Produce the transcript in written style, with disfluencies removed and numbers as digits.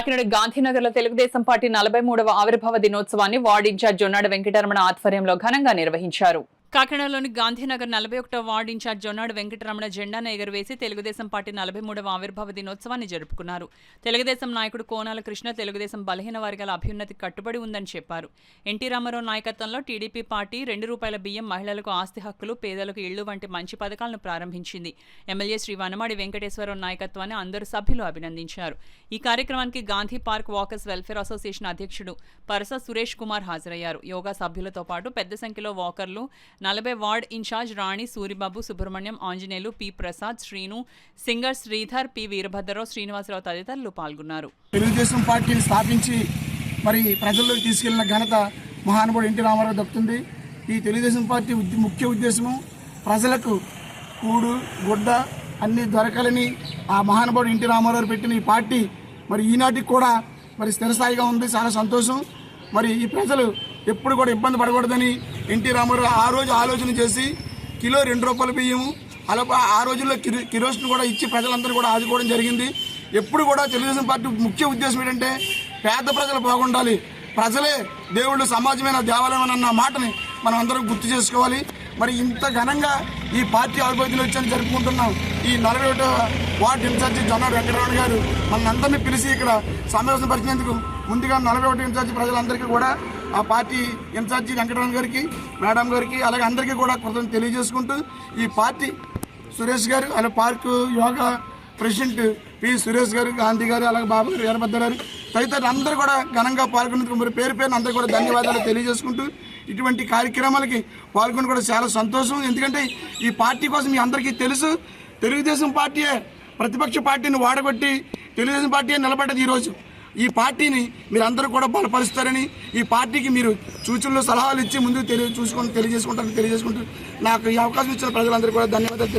కాకినాడ గాంధీనగర్ లో తెలుగుదేశం పార్టీ 43వ ఆవిర్భావ దినోత్సవాన్ని వార్డు ఇన్ఛార్జ్ జొన్నాడ వెంకటరమణ ఆధ్వర్యంలో ఘనంగా నిర్వహించారు. కాకినాడలోని గాంధీనగర్ 41వ వార్డు ఇన్ఛార్జ్ జొన్నాడ వెంకటరమణ జెండాను ఎగురవేసి తెలుగుదేశం పార్టీ 43వ ఆవిర్భావ దినోత్సవాన్ని జరుపుకున్నారు. తెలుగుదేశం నాయకుడు కోనాల కృష్ణ తెలుగుదేశం బలహీన వర్గాల అభ్యున్నతి కట్టుబడి ఉందని చెప్పారు. ఎన్టీ రామారావు నాయకత్వంలో టీడీపీ పార్టీ ₹2 బియ్యం, మహిళలకు ఆస్తి హక్కులు, పేదలకు ఇళ్లు వంటి మంచి పథకాలను ప్రారంభించింది. ఎమ్మెల్యే శ్రీ వనమాడి వెంకటేశ్వరరావు నాయకత్వాన్ని అందరు సభ్యులు అభినందించారు. ఈ కార్యక్రమానికి Gandhi park walkers welfare association అధ్యక్షుడు పరస సురేష్ కుమార్ హాజరయ్యారు. యోగా సభ్యులతో పాటు పెద్ద సంఖ్యలో వాకర్లు, 40 ward in charge Rani, Suribabu, Subrahmanyam, Anjaneyulu, P Prasad, Srinu, singer Sridhar, P Veerabhadrarao, Srinivasarao తదితరులు పాల్గొన్నారు. తెలుగుదేశం పార్టీని స్థాపించి మరి ప్రజల్లోకి తీసుకెళ్లిన ఘనత మహానుభావుడు ఎన్టీ రామారావు దక్కుతుంది. ఈ తెలుగుదేశం పార్టీ ముఖ్య ఉద్దేశము ప్రజలకు కూడు గుడ్డ అన్ని దొరకాలని ఆ మహానుభావుడు ఎన్టీ రామారావు పెట్టిన ఈ పార్టీ మరి ఈనాటికి కూడా మరి స్థిరస్థాయిగా ఉంది. చాలా సంతోషం. మరి ఈ ప్రజలు ఎప్పుడు కూడా ఇబ్బంది పడకూడదని ఎన్టీ రామారావు ఆ రోజు ఆలోచన చేసి కిలో ₹2 బియ్యము అలా ఆ రోజుల్లో కిరోసిన్ కూడా ఇచ్చి ప్రజలందరూ కూడా ఆదుకోవడం జరిగింది. ఎప్పుడు కూడా తెలుగుదేశం పార్టీ ముఖ్య ఉద్దేశం ఏంటంటే పేద ప్రజలు బాగుండాలి, ప్రజలే దేవుళ్ళు, సమాజమైన దేవాలయం అన్న మాటని మనం అందరం గుర్తు చేసుకోవాలి. మరి ఇంత ఘనంగా ఈ పార్టీ ఆవిర్భావ వచ్చి జరుపుకుంటున్నాం. ఈ 41వ వార్డు ఇన్ఛార్జి జొన్నాడ వెంకటరమణ గారు మనందరినీ పిలిచి ఇక్కడ సమావేశం పరిచినందుకు ముందుగా 41 ఇన్ఛార్జి ప్రజలందరికీ కూడా ఆ పార్టీ ఇన్ఛార్జి వెంకటరమణ గారికి, మేడం గారికి, అలాగే అందరికీ కూడా కృతజ్ఞతలు తెలియజేసుకుంటూ ఈ పార్టీ సురేష్ గారు, అలాగే park yoga president P Suresh గారు, గాంధీ గారు, అలాగే బాబు గారు, వీరభద్ర గారు తదితరులు అందరూ కూడా ఘనంగా పాల్గొనేందుకు మరి పేరున అందరూ కూడా ధన్యవాదాలు తెలియజేసుకుంటూ ఇటువంటి కార్యక్రమాలకి పాల్గొని కూడా చాలా సంతోషం. ఎందుకంటే ఈ పార్టీ కోసం మీ అందరికీ తెలుసు, తెలుగుదేశం పార్టీయే ప్రతిపక్ష పార్టీని వాడగొట్టి తెలుగుదేశం పార్టీయే నిలబడ్డది. ఈరోజు ఈ పార్టీని మీరు అందరూ కూడా బలపరుస్తారని, ఈ పార్టీకి మీరు సూచనలు సలహాలు ఇచ్చి ముందుకు తెలియజేసుకుంటూ నాకు ఈ అవకాశం ఇచ్చిన ప్రజలందరూ కూడా ధన్యవాదాలు